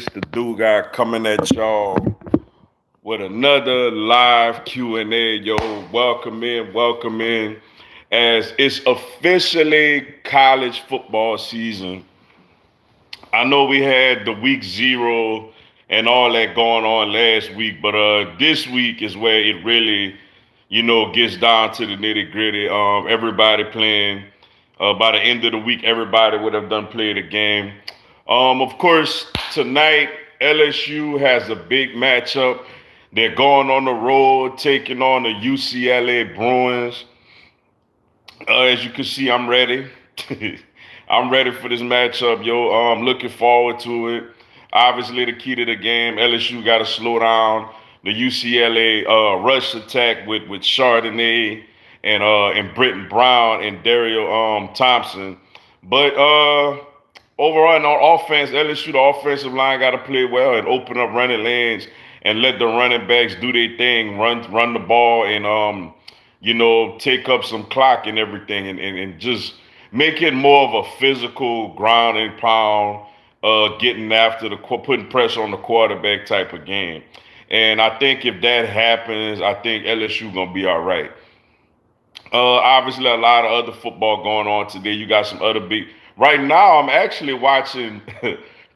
Mr. Do Guy coming at y'all with another live Q&A. Yo, welcome in. As it's officially college football season. I know we had the week 0 and all that going on last week, but this week is where it really, gets down to the nitty gritty. Everybody playing. By the end of the week, everybody would have done played a game. Of course, tonight LSU has a big matchup. They're going on the road, taking on the UCLA Bruins. As you can see, I'm ready. I'm ready for this matchup, yo. I'm looking forward to it. Obviously, the key to the game, LSU got to slow down the UCLA rush attack with Chardonnay and Britton Brown and Dario Thompson. But overall, in our offense, LSU, the offensive line got to play well and open up running lanes and let the running backs do their thing, run the ball and take up some clock and everything and just make it more of a physical ground and pound, getting after putting pressure on the quarterback type of game. And I think if that happens, I think LSU gonna be all right. Obviously, a lot of other football going on today. You got some other big. Right now, I'm actually watching.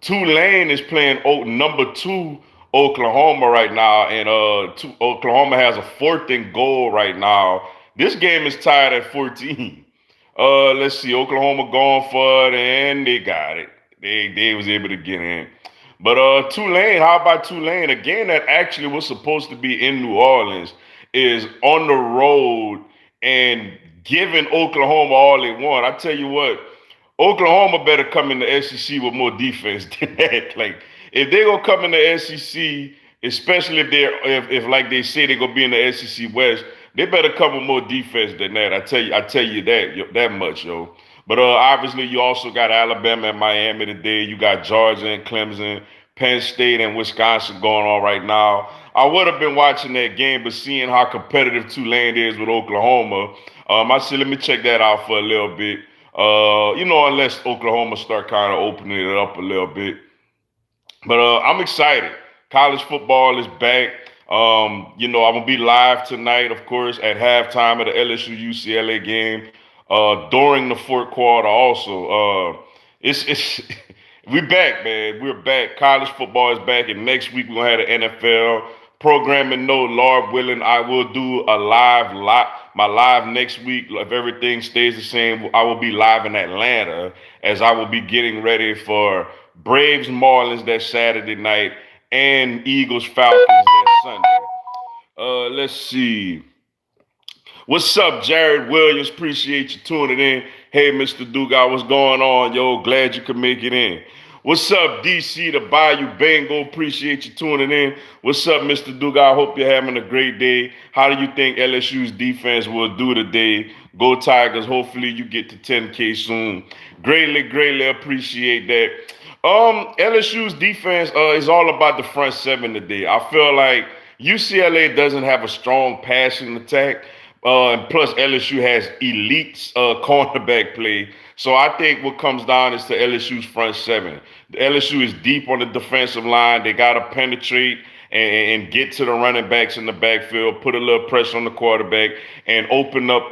Tulane is playing number 2 Oklahoma right now, and Oklahoma has a 4th and goal right now. This game is tied at 14. Let's see, Oklahoma going for it, and they got it. They was able to get in. But Tulane, how about Tulane? A game that actually was supposed to be in New Orleans is on the road and giving Oklahoma all they want. I tell you what, Oklahoma better come in the SEC with more defense than that. Like if they gonna come in the SEC, especially if like they say they're gonna be in the SEC West, they better come with more defense than that. I tell you that much, yo. But obviously you also got Alabama and Miami today. You got Georgia and Clemson, Penn State and Wisconsin going on right now. I would have been watching that game, but seeing how competitive Tulane is with Oklahoma, I said let me check that out for a little bit. Unless Oklahoma start kind of opening it up a little bit. But I'm excited. College football is back. I'm gonna be live tonight, of course, at halftime of the LSU UCLA game. During the fourth quarter, also. It's we back, man. We're back. College football is back, and next week we're gonna have the NFL programming. No, Lord willing, I will do a my live next week. If everything stays the same, I will be live in Atlanta as I will be getting ready for Braves Marlins that Saturday night and Eagles Falcons that Sunday. Let's see. What's up, Jared Williams? Appreciate you tuning in. Hey, Mr. Dugas, what's going on, yo? Glad you could make it in. What's up, DC, the Bayou Bengal? Appreciate you tuning in. What's up, Mr. Dugas? Hope you're having a great day. How do you think LSU's defense will do today? Go Tigers. Hopefully you get to 10K soon. Greatly appreciate that. LSU's defense is all about the front seven today. I feel like UCLA doesn't have a strong passing attack. And plus, LSU has elite cornerback play. So I think what comes down is to LSU's front seven. The LSU is deep on the defensive line. They got to penetrate and get to the running backs in the backfield, put a little pressure on the quarterback, and open up,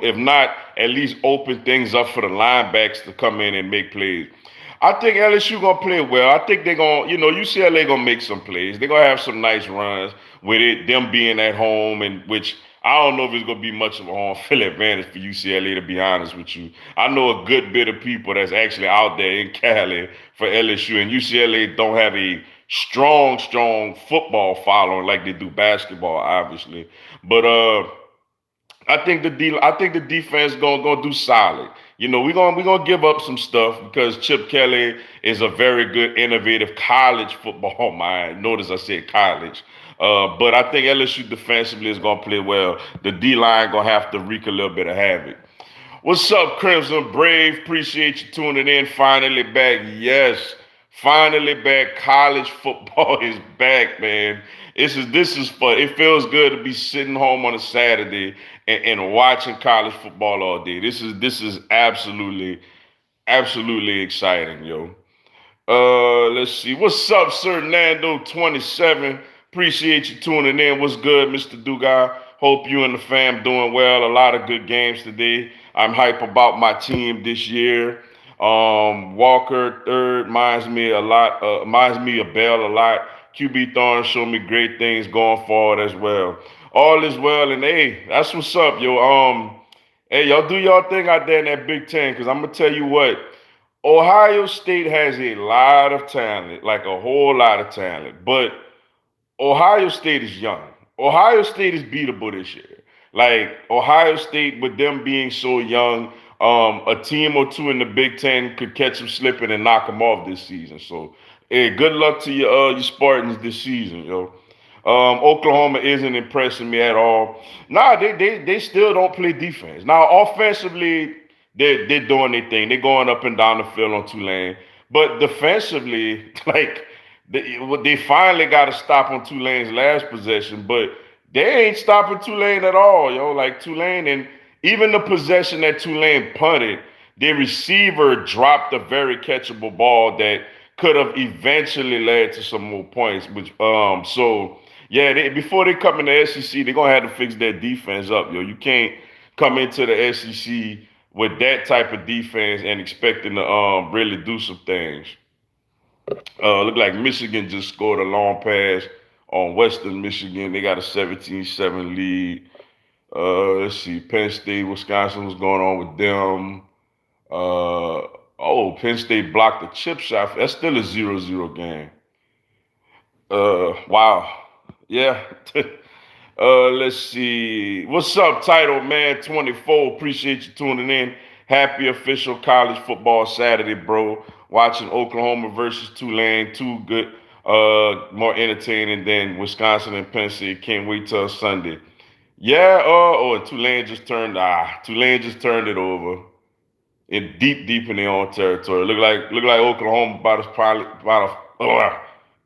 if not, at least open things up for the linebacks to come in and make plays. I think LSU gonna play well. I think they're gonna, UCLA gonna make some plays. They're gonna have some nice runs with it, them being at home, and which I don't know if it's gonna be much of a home field advantage for UCLA, to be honest with you. I know a good bit of people that's actually out there in Cali for LSU, and UCLA don't have a strong football following like they do basketball, obviously. But I think the defense gonna do solid. We're gonna give up some stuff because Chip Kelly is a very good, innovative college football mind. Notice I said college. But I think LSU defensively is gonna play well. The D line gonna have to wreak a little bit of havoc. What's up, Crimson Brave? Appreciate you tuning in. Finally back. Yes, finally back. College football is back, man. This is fun. It feels good to be sitting home on a Saturday and watching college football all day. This is absolutely exciting, yo. Let's see. What's up, Sir Nando 27? Appreciate you tuning in. What's good, Mr. Dugai? Hope you and the fam doing well. A lot of good games today. I'm hype about my team this year. Walker third reminds me a lot. Reminds me of Bell a lot. QB Thorne showed me great things going forward as well. All is well, and hey, that's what's up, yo. Hey, y'all do y'all thing out there in that Big Ten, because I'm gonna tell you what. Ohio State has a lot of talent, like a whole lot of talent, but Ohio State is young. Ohio State is beatable this year. Like Ohio State, with them being so young, a team or two in the Big Ten could catch them slipping and knock them off this season. So, hey, good luck to your Spartans this season, yo. Oklahoma isn't impressing me at all. Nah, they still don't play defense. Now, offensively, they're doing their thing. They're going up and down the field on Tulane. But defensively, like they finally got a stop on Tulane's last possession, but they ain't stopping Tulane at all, yo. Like Tulane, and even the possession that Tulane punted, their receiver dropped a very catchable ball that could have eventually led to some more points. Which so yeah, before they come in the SEC, they're gonna have to fix their defense up, yo. You can't come into the SEC with that type of defense and expecting to really do some things. Look like Michigan just scored a long pass on Western Michigan. They got a 17-7 lead. Let's see, Penn State, Wisconsin, what's going on with them? Penn State blocked the chip shot. That's still a 0-0 game. Wow. Yeah. Let's see. What's up, Title Man 24? Appreciate you tuning in. Happy official college football Saturday, bro. Watching Oklahoma versus Tulane. Too good, more entertaining than Wisconsin and Penn State. Can't wait till Sunday. Yeah, Tulane just turned it over. Deep in their own territory. Look like Oklahoma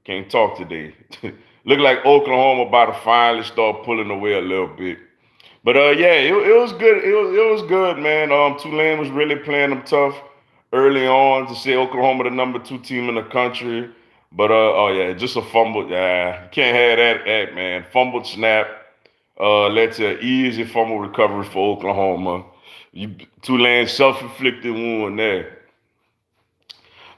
can't talk today. Look like Oklahoma about to finally start pulling away a little bit. But yeah, it was good. It was good, man. Tulane was really playing them tough early on to say Oklahoma the number 2 team in the country. But just a fumble. Yeah, you can't have that, man. Fumbled snap led to an easy fumble recovery for Oklahoma. Tulane self-inflicted wound there.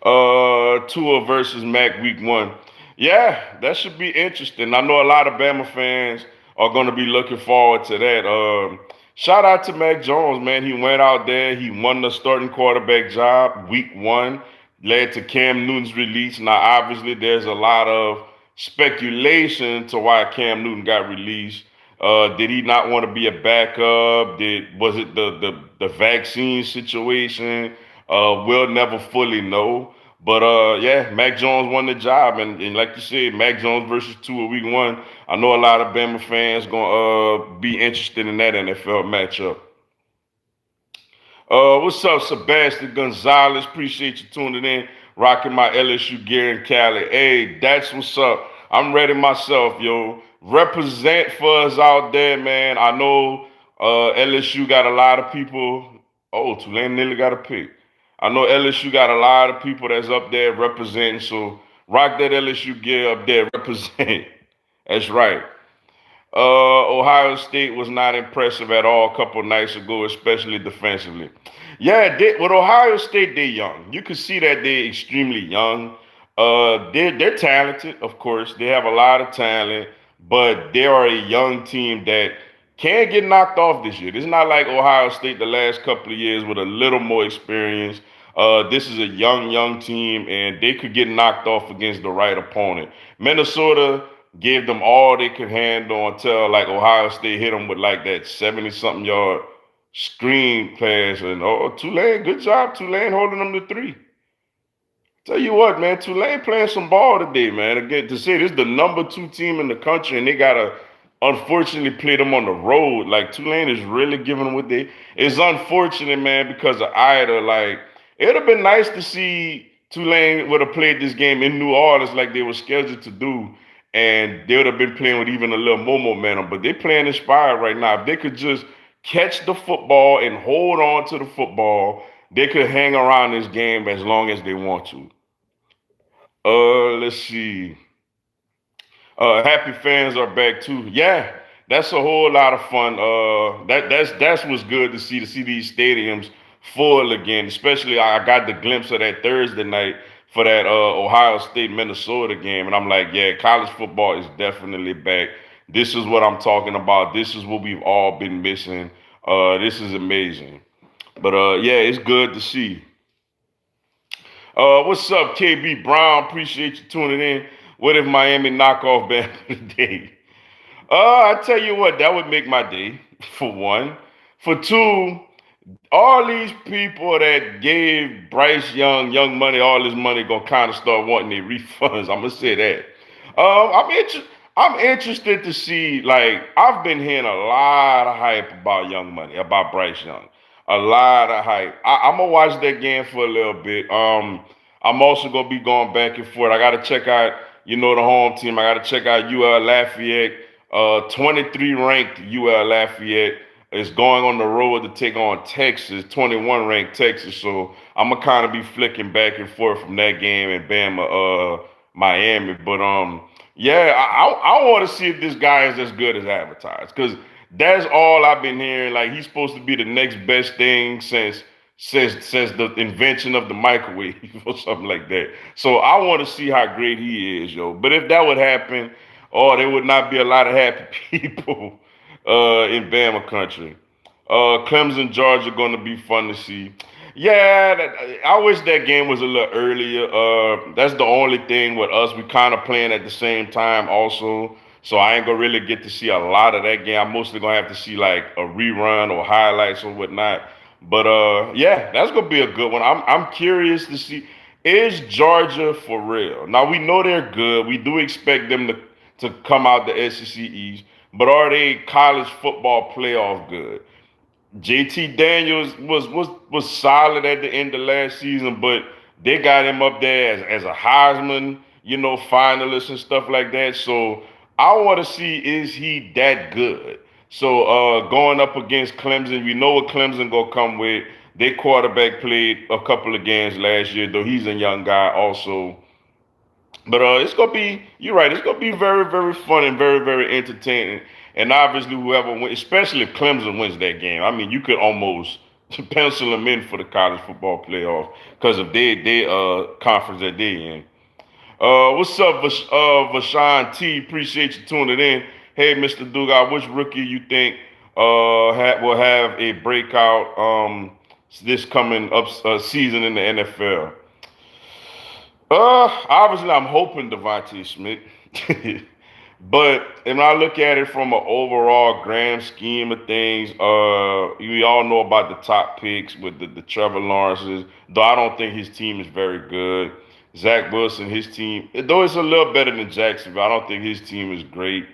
Tua versus Mac week 1. Yeah, that should be interesting. I know a lot of Bama fans are going to be looking forward to that. Shout out to Mac Jones, man. He went out there. He won the starting quarterback job week 1, led to Cam Newton's release. Now, obviously, there's a lot of speculation to why Cam Newton got released. Did he not want to be a backup? Was it the vaccine situation? We'll never fully know. But yeah, Mac Jones won the job, and like you said, Mac Jones versus Tua week 1. I know a lot of Bama fans gonna be interested in that NFL matchup. What's up, Sebastian Gonzalez? Appreciate you tuning in, rocking my LSU gear in Cali. Hey, that's what's up. I'm ready myself, yo. Represent for us out there, man. I know LSU got a lot of people. Oh, Tulane nearly got a pick. I know LSU got a lot of people that's up there representing, so rock that LSU gear up there, represent. That's right. Ohio State was not impressive at all a couple nights ago, especially defensively. Yeah, with Ohio State, they're young. You can see that they're extremely young. They're talented, of course. They have a lot of talent, but they are a young team that can get knocked off this year. It's not like Ohio State the last couple of years with a little more experience. This is a young team, and they could get knocked off against the right opponent. Minnesota gave them all they could handle until like Ohio State hit them with like that 70-something yard screen pass. And Tulane, good job, Tulane, holding them to 3. Tell you what, man, Tulane playing some ball today, man. Again, to say this is the number 2 team in the country, and they gotta unfortunately play them on the road. Like Tulane is really giving them what they. It's unfortunate, man, because of Ida. Like it would have been nice to see Tulane would have played this game in New Orleans like they were scheduled to do, and they would have been playing with even a little more momentum. But they're playing inspired right now. If they could just catch the football and hold on to the football, they could hang around this game as long as they want to. Let's see. Happy fans are back too. Yeah, that's a whole lot of fun. That's what's good to see these stadiums full again. Especially I got the glimpse of that Thursday night for that Ohio State Minnesota game, and I'm like, yeah, college football is definitely back. This is what I'm talking about. This is what we've all been missing. This is amazing. But yeah, it's good to see. What's up, KB Brown? Appreciate you tuning in. What if Miami knock off Bama today? I tell you what, that would make my day, for one. For two, all these people that gave Bryce Young money, all this money, gonna kind of start wanting their refunds. I'm gonna say that. I'm interested to see. Like I've been hearing a lot of hype about Young Money, about Bryce Young. A lot of hype. I'm gonna watch that game for a little bit. I'm also gonna be going back and forth. I gotta check out, the home team. I gotta check out UL Lafayette. 23 ranked UL Lafayette is going on the road to take on Texas, 21 ranked Texas. So I'm gonna kind of be flicking back and forth from that game and Bama, Miami. But yeah, I want to see if this guy is as good as advertised because that's all I've been hearing. Like he's supposed to be the next best thing since the invention of the microwave or something like that. So I want to see how great he is, yo. But if that would happen, oh, there would not be a lot of happy people in Bama country. Clemson, Georgia, going to be fun to see. Yeah, I wish that game was a little earlier. That's the only thing with us. We kind of playing at the same time also. So I ain't gonna really get to see a lot of that game. I'm mostly gonna have to see like a rerun or highlights or whatnot. But yeah, that's gonna be a good one. I'm curious to see, is Georgia for real? Now we know they're good. We do expect them to come out the SEC East, but are they college football playoff good? JT Daniels was solid at the end of last season, but they got him up there as a Heisman, finalist and stuff like that. So I want to see, is he that good? So going up against Clemson, we know what Clemson gonna come with. Their quarterback played a couple of games last year, though he's a young guy also. But it's gonna be, you're right, it's gonna be very, very fun and very, very entertaining. And obviously, whoever wins, especially if Clemson wins that game, I mean, you could almost pencil them in for the college football playoff because of their conference that they in. What's up, Vashawn T? Appreciate you tuning in. Hey, Mr. Dugas, which rookie you think will have a breakout this coming up season in the NFL? Obviously, I'm hoping Devontae Smith. But when I look at it from an overall grand scheme of things, we all know about the top picks with the Trevor Lawrences, though I don't think his team is very good. Zach Wilson, his team, though it's a little better than Jacksonville, I don't think his team is great.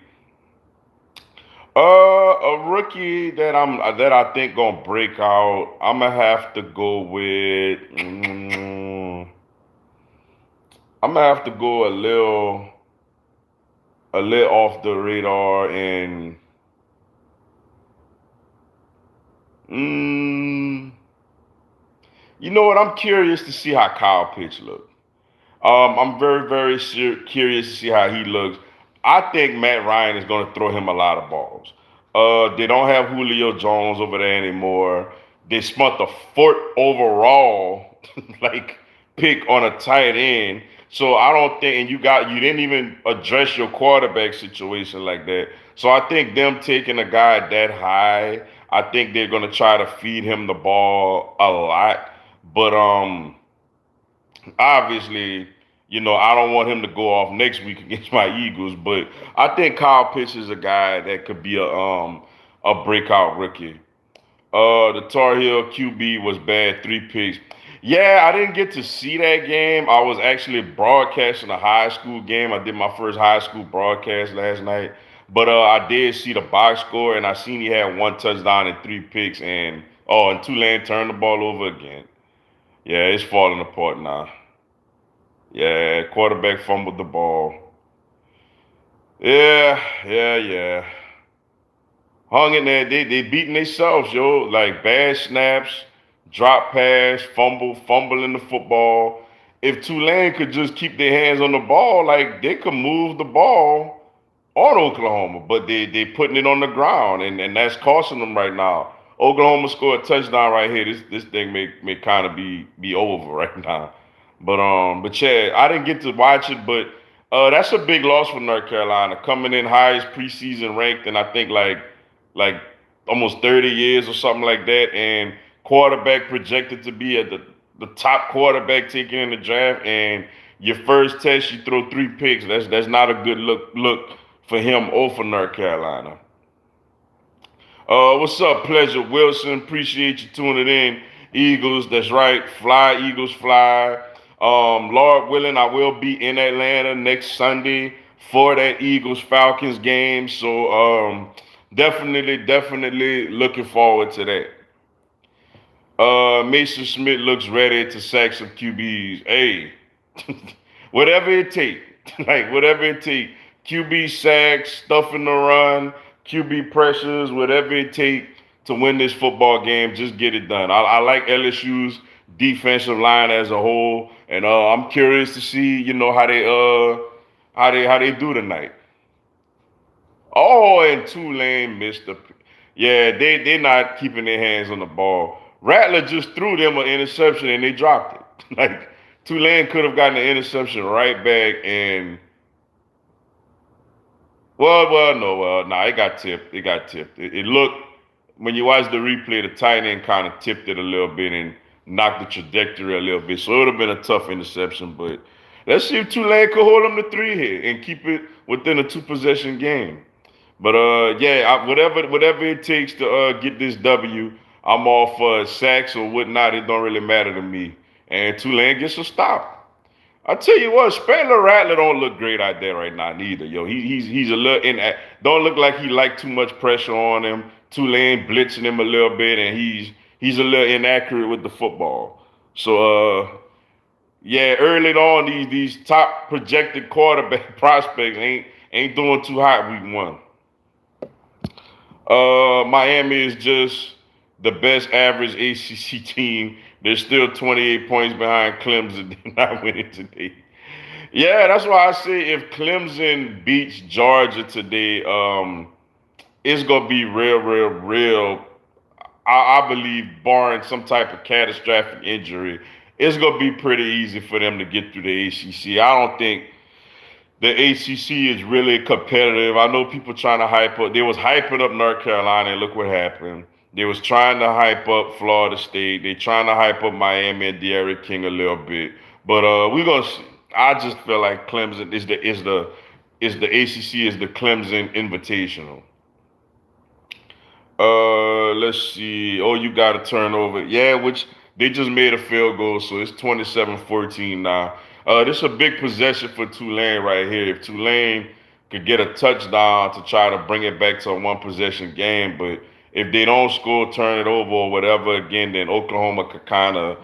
A rookie that I think gonna break out, I'm gonna have to go with. I'm gonna have to go a little off the radar and you know what? I'm curious to see how Kyle Pitts looks. I'm very, very curious to see how he looks. I think Matt Ryan is going to throw him a lot of balls. They don't have Julio Jones over there anymore. They spent the fourth overall like pick on a tight end. So I don't think, and you didn't even address your quarterback situation like that. So I think them taking a guy that high, I think they're going to try to feed him the ball a lot. But obviously, I don't want him to go off next week against my Eagles, but I think Kyle Pitts is a guy that could be a breakout rookie. The Tar Heel QB was bad, 3 picks. Yeah, I didn't get to see that game. I was actually broadcasting a high school game. I did my first high school broadcast last night, but I did see the box score, and I seen he had 1 touchdown and 3 picks, and Tulane turned the ball over again. Yeah, it's falling apart now. Yeah, quarterback fumbled the ball. Yeah, yeah, yeah. Hung in there. They beating themselves, yo. Like bad snaps, drop pass, fumbling the football. if Tulane could just keep their hands on the ball, like they could move the ball on Oklahoma, but they putting it on the ground, and that's costing them right now. Oklahoma scored a touchdown right here. This thing may kind of be over right now. But yeah, I didn't get to watch it, but that's a big loss for North Carolina, coming in highest preseason ranked, and I think like almost 30 years or something like that, and quarterback projected to be at the top quarterback taken in the draft, and your first test you throw 3 picks. That's not a good look for him or for North Carolina. What's up, Pleasure Wilson? Appreciate you tuning in. Eagles, that's right. Fly, Eagles, fly. Lord willing, I will be in Atlanta next Sunday for that Eagles Falcons game. So definitely looking forward to that. Mason Smith looks ready to sack some QBs. Hey, whatever it take, like whatever it take. QB sacks, stuff in the run, QB pressures, whatever it take to win this football game. Just get it done. I like LSU's defensive line as a whole, and I'm curious to see how they do tonight. Oh, and Tulane missed the. Yeah, they're not keeping their hands on the ball. Rattler just threw them an interception and they dropped it. Like Tulane could have gotten the interception right back and no, it got tipped. It got tipped. It looked when you watch the replay, the tight end kind of tipped it a little bit and knocked the trajectory a little bit. So it would have been a tough interception, but let's see if Tulane could hold them to 3 here and keep it within a 2-possession game. But whatever it takes to get this W, I'm all for sacks or whatnot. It don't really matter to me. And Tulane gets a stop. I tell you what, Spangler Rattler don't look great out there right now neither. Yo, he's a little don't look like he like too much pressure on him. Tulane blitzing him a little bit, and he's a little inaccurate with the football. So yeah, early on these top projected quarterback prospects ain't doing too hot week 1. Miami is just the best average ACC team. They're still 28 points behind Clemson. They're not winning today. Yeah, that's why I say if Clemson beats Georgia today, it's gonna be real. I believe, barring some type of catastrophic injury, it's gonna be pretty easy for them to get through the ACC. I don't think the ACC is really competitive. I know people trying to hype up. They was hyping up North Carolina, and look what happened. They was trying to hype up Florida State. They trying to hype up Miami and De'Aaron King a little bit. But we're gonna see. I just feel like Clemson is the ACC is the Clemson Invitational. Let's see. Oh, you got a turnover. Yeah, which they just made a field goal, so it's 27-14 now. This is a big possession for Tulane right here. If Tulane could get a touchdown to try to bring it back to a 1-possession game, but if they don't score, turn it over or whatever again, then Oklahoma could kind of,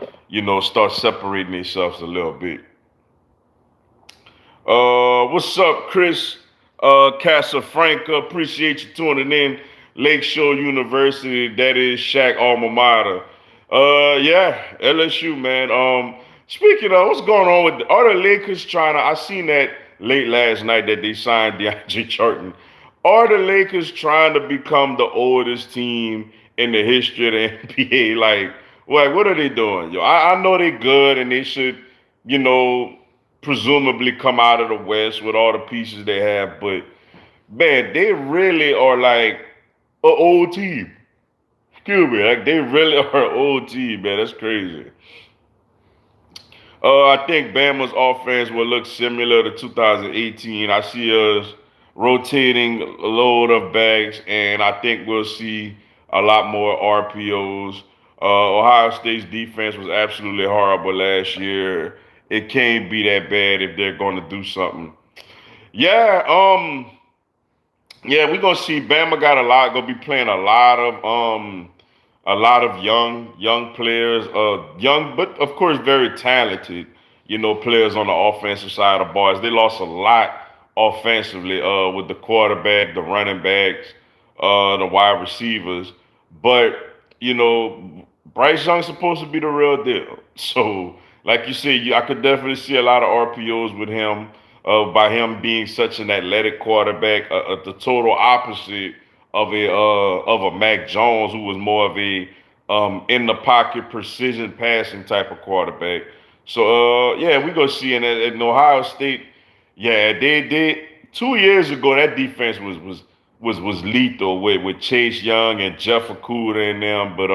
start separating themselves a little bit. What's up, Chris Casafranca? Appreciate you tuning in. Lakeshore University, that is Shaq alma mater. Yeah, LSU, man. Speaking of, what's going on are the Lakers trying to, I seen that late last night that they signed DeAndre Jordan. Are the Lakers trying to become the oldest team in the history of the NBA? Like, what are they doing? Yo, I know they're good and they should, presumably come out of the West with all the pieces they have, but man, they really are like an old team. Excuse me, like they really are an old team, man. That's crazy. I think Bama's offense will look similar to 2018. I see us rotating a load of bags, and I think we'll see a lot more RPOs. Ohio State's defense was absolutely horrible last year. It can't be that bad if they're going to do something. Yeah, yeah, we're gonna see Bama got gonna be playing a lot of young players, young but of course very talented, players on the offensive side of the ball. They lost a lot offensively, with the quarterback, the running backs, the wide receivers. But, Bryce Young's supposed to be the real deal. So like you said, I could definitely see a lot of RPOs with him. By him being such an athletic quarterback, the total opposite of a Mac Jones, who was more of a in the pocket precision passing type of quarterback. So yeah, we gonna see. And at Ohio State, yeah, they did 2 years ago. That defense was lethal with Chase Young and Jeff Okuda in them. But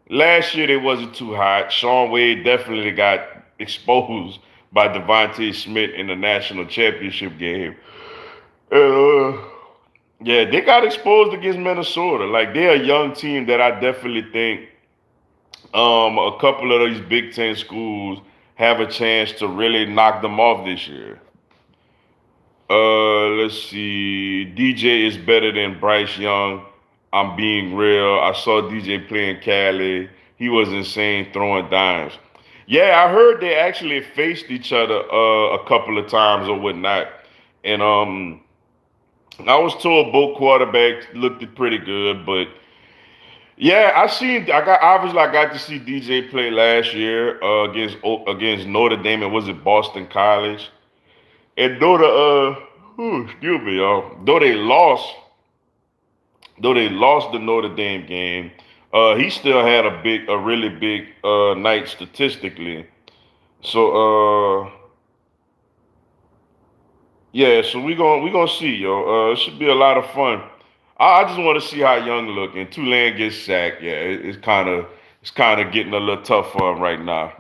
last year they wasn't too hot. Sean Wade definitely got exposed by Devontae Smith in the national championship game. And yeah, they got exposed against Minnesota. Like they're a young team that I definitely think a couple of these Big Ten schools have a chance to really knock them off this year. Let's see. DJ is better than Bryce Young. I'm being real. I saw DJ playing Cali. He was insane throwing dimes. Yeah, I heard they actually faced each other a couple of times or whatnot. And I was told both quarterbacks looked pretty good, but yeah, I got to see DJ play last year against Notre Dame, and was it Boston College? And excuse me, y'all. Though they lost the Notre Dame game, he still had a really big night statistically. So yeah, so we gonna see, yo. It should be a lot of fun. I just want to see how Young look, and Tulane gets sacked. Yeah, it's kind of getting a little tough for him right now.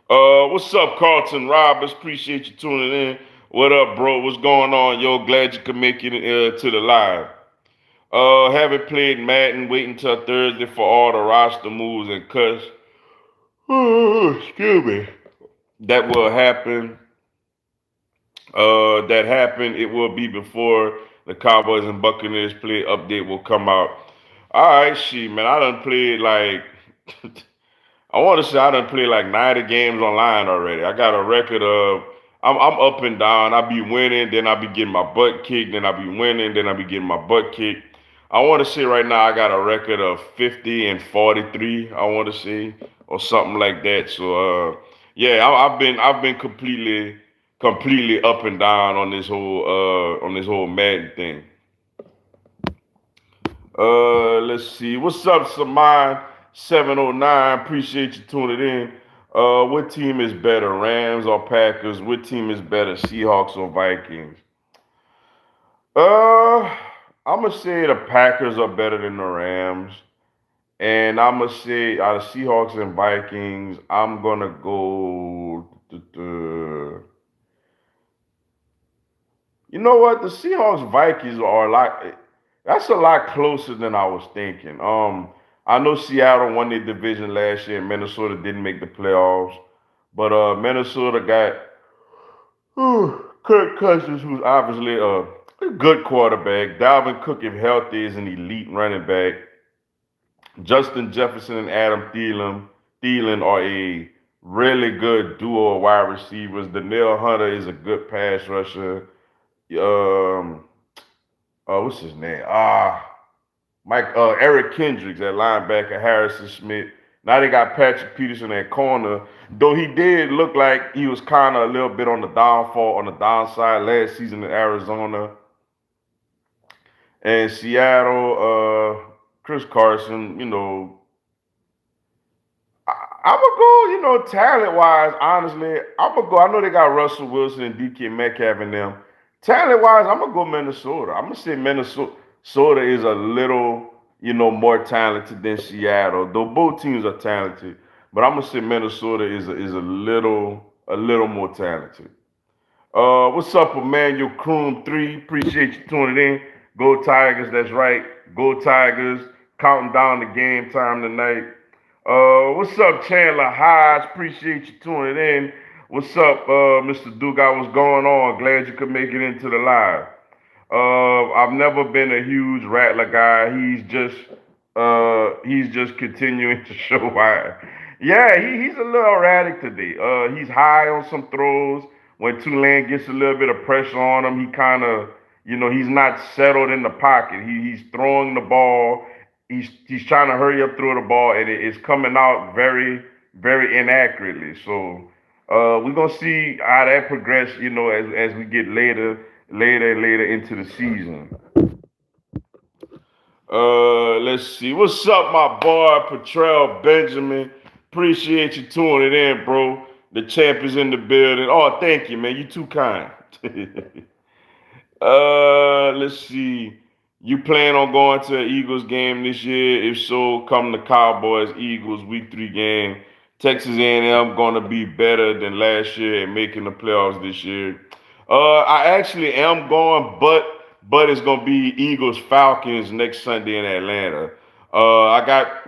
What's up, Carlton Roberts? Appreciate you tuning in. What up, bro? What's going on, yo? Glad you could make it to the live. Haven't played Madden. Waiting till Thursday for all the roster moves and cuts. Excuse me. That will happen. That happened. It will be before the Cowboys and Buccaneers play update will come out. All right, shit, man. I done played like I want to say I done played like 90 games online already. I got a record of I'm up and down. I be winning, then I be getting my butt kicked, then I be winning, then I be getting my butt kicked. I want to say right now I got a record of 50 and 43. I want to say or something like that. So yeah, I've been completely up and down on this whole Madden thing. Let's see. What's up, Saman 709? Appreciate you tuning in. What team is better, Rams or Packers? What team is better, Seahawks or Vikings? Uh, I'm gonna say the Packers are better than the Rams, and I'm gonna say out of Seahawks and Vikings, I'm gonna go. You know what? The Seahawks Vikings are a lot. That's a lot closer than I was thinking. I know Seattle won their division last year, and Minnesota didn't make the playoffs. But Minnesota got Kirk Cousins, who's obviously a good quarterback. Dalvin Cook, if healthy, is an elite running back. Justin Jefferson and Adam Thielen are a really good duo of wide receivers. Danielle Hunter is a good pass rusher. Um, what's his name? Eric Kendricks at linebacker, Harrison Smith. Now they got Patrick Peterson at corner. Though he did look like he was kind of a little bit on the downfall, on the downside last season in Arizona. And Seattle, Chris Carson, I'm gonna go, talent wise, honestly, I'm gonna go. I know they got Russell Wilson and DK Metcalf in them. Talent wise, I'm gonna go Minnesota. I'm gonna say Minnesota is a little, more talented than Seattle. Though both teams are talented, but I'm gonna say Minnesota is a little more talented. What's up, Emmanuel Kroom 3? Appreciate you tuning in. Go Tigers, that's right. Go Tigers. Counting down the game time tonight. What's up, Chandler Hodge? Appreciate you tuning in. What's up, Mr. Dugas? What's going on? Glad you could make it into the live. I've never been a huge Rattler guy. He's just continuing to show why. Yeah, he's a little erratic today. He's high on some throws. When Tulane gets a little bit of pressure on him, he kind of, he's not settled in the pocket. He's throwing the ball. He's trying to hurry up through the ball, and it's coming out very, very inaccurately. So we're gonna see how that progress, as we get later into the season. Let's see. What's up, my boy, Patrell Benjamin? Appreciate you tuning in, bro. The champ is in the building. Oh, thank you, man. You too kind. Let's see. You plan on going to an Eagles game this year? If so, come to Cowboys Eagles Week 3 game. Texas A&M gonna be better than last year and making the playoffs this year. I actually am going, but it's gonna be Eagles Falcons next Sunday in Atlanta. I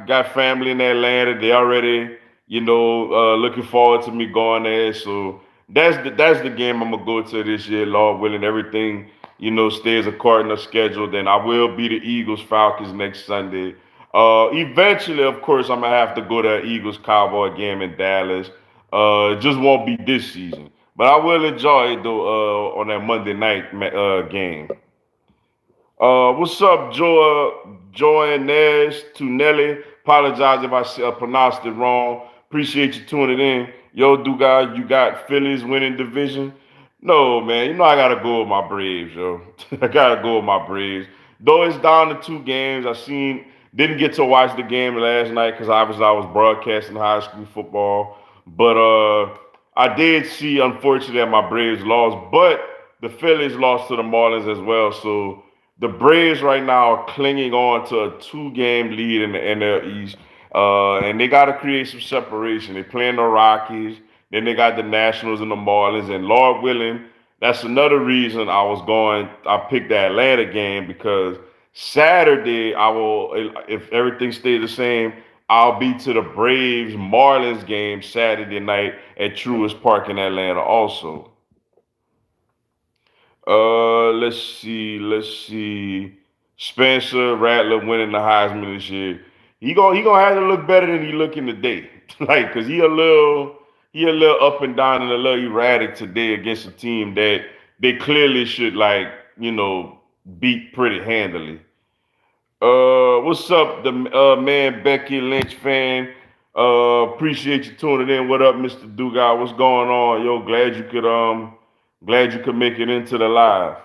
got family in Atlanta. They already, looking forward to me going there. So that's the game I'm gonna go to this year, Lord willing. Everything stays according to schedule. Then I will be the Eagles Falcons next Sunday. Eventually, of course, I'm gonna have to go to an Eagles Cowboy game in Dallas. It just won't be this season, but I will enjoy it though. On that Monday night game. What's up, Joannes to Nelly? Apologize if I pronounced it wrong. Appreciate you tuning in. Yo, Duga, you got Phillies winning division? No, man. I gotta go with my Braves, yo. I gotta go with my Braves. Though it's down to 2 games, didn't get to watch the game last night because obviously I was broadcasting high school football. But I did see, unfortunately, that my Braves lost, but the Phillies lost to the Marlins as well. So the Braves right now are clinging on to a 2-game lead in the NL East, and they got to create some separation. They're playing the Rockies, then they got the Nationals and the Marlins, and Lord willing, that's another reason I picked the Atlanta game because Saturday I will, if everything stays the same, I'll be to the Braves Marlins game Saturday night at Truist Park in Atlanta also. Let's see. Spencer Rattler winning the Heisman this year. He gonna have to look better than he looking today. Like, cause he a little up and down and a little erratic today against a team that they clearly should beat pretty handily. What's up, the man Becky Lynch fan? Appreciate you tuning in. What up, Mr. Dugas? What's going on? Yo, glad you could make it into the live.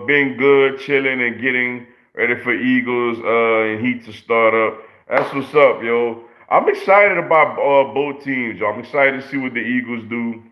Been good, chilling and getting ready for Eagles and Heat to start up. That's what's up, yo. I'm excited about both teams, yo. I'm excited to see what the Eagles do.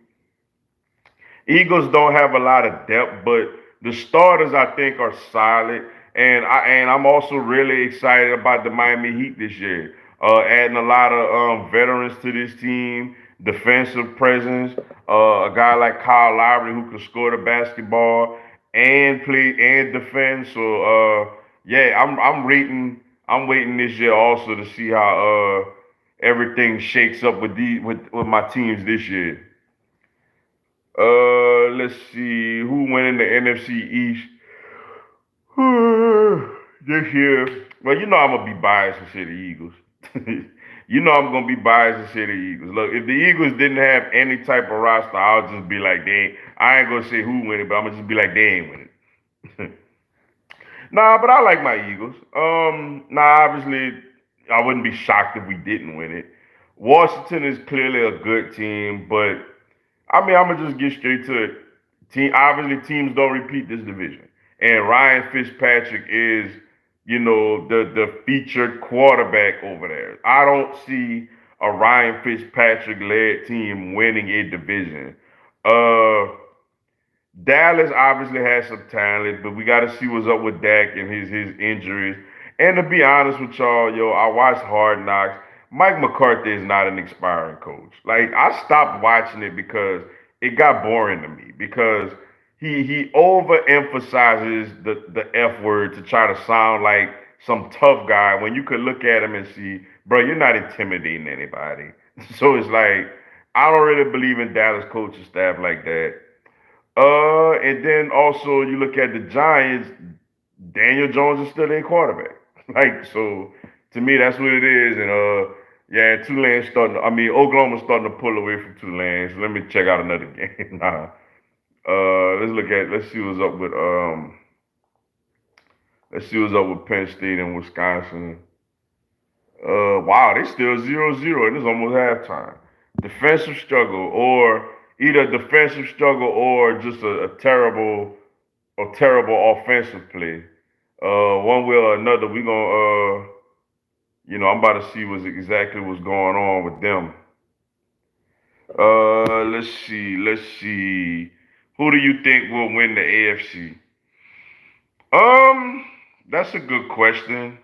Eagles don't have a lot of depth, but the starters I think are solid, and I'm also really excited about the Miami Heat this year. Adding a lot of veterans to this team, defensive presence, a guy like Kyle Lowry who can score the basketball and play and defend. So yeah, I'm waiting this year also to see how everything shakes up with my teams this year. Let's see who went in the NFC East this year. Well, I'm gonna be biased to say the Eagles. I'm gonna be biased to say the Eagles. Look, if the Eagles didn't have any type of roster, I'll just be like, I ain't gonna say who win it, but I'm gonna just be like, they ain't win it. Nah, but I like my Eagles. Obviously, I wouldn't be shocked if we didn't win it. Washington is clearly a good team, but I mean, I'm gonna just get straight to it. Obviously, teams don't repeat this division, and Ryan Fitzpatrick is, the featured quarterback over there. I don't see a Ryan Fitzpatrick led team winning a division. Uh, Dallas obviously has some talent, but we got to see what's up with Dak and his injuries. And to be honest with y'all, yo, I watched Hard Knocks. Mike McCarthy is not an expiring coach. Like, I stopped watching it because it got boring to me because he overemphasizes the F word to try to sound like some tough guy when you could look at him and see, bro, you're not intimidating anybody. So it's like I don't really believe in Dallas coaching staff like that. And then also you look at the Giants, Daniel Jones is still their quarterback. Like, so to me that's what it is. And yeah, Oklahoma's starting to pull away from Tulane. So let me check out another game. Nah. Let's see what's up with Penn State and Wisconsin. Wow, they still 0-0 and it's almost halftime. Defensive struggle or either defensive struggle or just a terrible offensive play. One way or another, we gonna I'm about to see what's going on with them. Let's see. Who do you think will win the AFC? Um, that's a good question.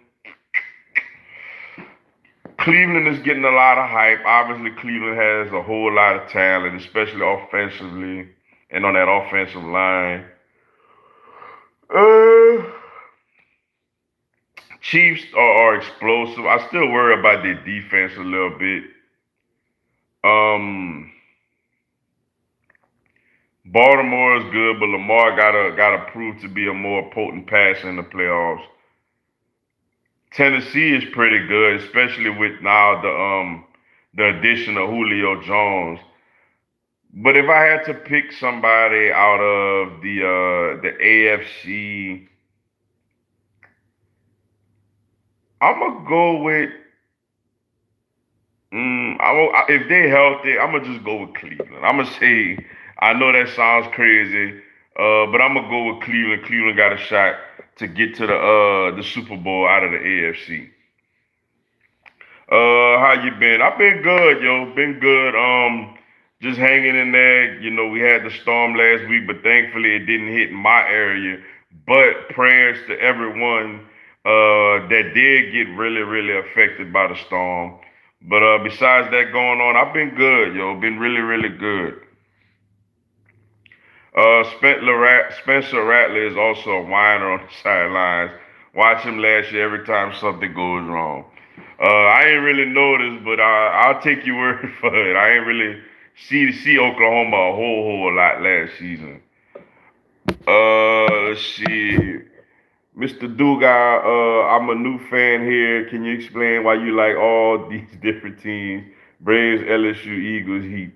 Cleveland is getting a lot of hype. Obviously, Cleveland has a whole lot of talent, especially offensively and on that offensive line. Uh, Chiefs are explosive. I still worry about their defense a little bit. Um, Baltimore is good, but Lamar gotta prove to be a more potent passer in the playoffs. Tennessee is pretty good, especially with now the addition of Julio Jones. But if I had to pick somebody out of the AFC, I'm gonna go with if they're healthy, I'm gonna just go with Cleveland. I'm gonna say I know that sounds crazy, but I'm gonna go with Cleveland. Cleveland got a shot to get to the Super Bowl out of the AFC. How you been? I've been good, yo. Been good. Just hanging in there. We had the storm last week, but thankfully it didn't hit my area. But prayers to everyone that did get really, really affected by the storm. But besides that going on, I've been good, yo. Been really, really good. Spencer Rattler is also a whiner on the sidelines. Watch him last year every time something goes wrong. I ain't really noticed, but I'll take your word for it. I ain't really see Oklahoma a whole lot last season. Let's see. Mr. Duga, I'm a new fan here. Can you explain why you like all these different teams? Braves, LSU, Eagles, Heat.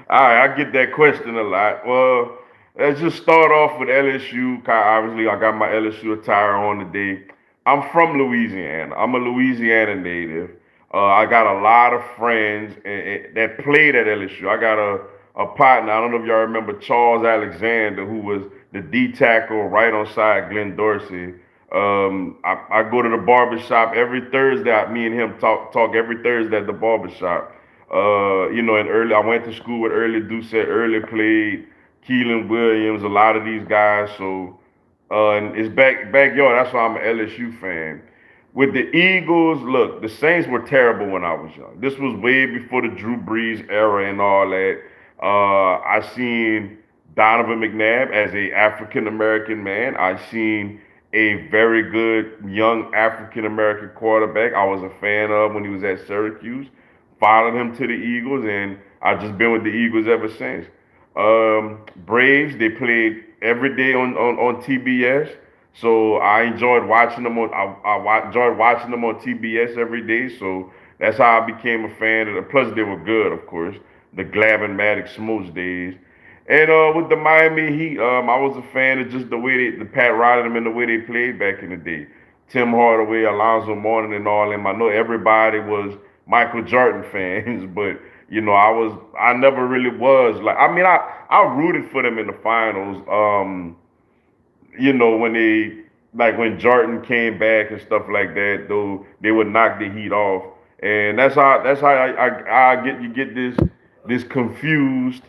All right, I get that question a lot. Well, let's just start off with LSU. Obviously, I got my LSU attire on today. I'm from Louisiana. I'm a Louisiana native. I got a lot of friends that played at LSU. I got a partner. I don't know if y'all remember Charles Alexander, who was the D tackle right on side Glenn Dorsey. I go to the barbershop every Thursday. Me and him talk every Thursday at the barbershop. And early I went to school with Early Doucette. Early played Keelan Williams, a lot of these guys. So and it's backyard. That's why I'm an LSU fan. With the Eagles, look, the Saints were terrible when I was young. This was way before the Drew Brees era and all that. I seen Donovan McNabb as a African American man. I seen a very good young African American quarterback I was a fan of when he was at Syracuse. Followed him to the Eagles, and I've just been with the Eagles ever since. Braves, they played every day on TBS, so I enjoyed watching them enjoyed watching them on TBS every day. So that's how I became a fan of them. Plus, they were good, of course. The Glavin Maddox Smokes days. And with the Miami Heat, I was a fan of just the way the Pat Riley and the way they played back in the day. Tim Hardaway, Alonzo Mourning, and all them. I know everybody was Michael Jordan fans, but I never really was like. I mean, I rooted for them in the finals. When they like when Jordan came back and stuff like that, though they would knock the Heat off, and that's how I get you get this confused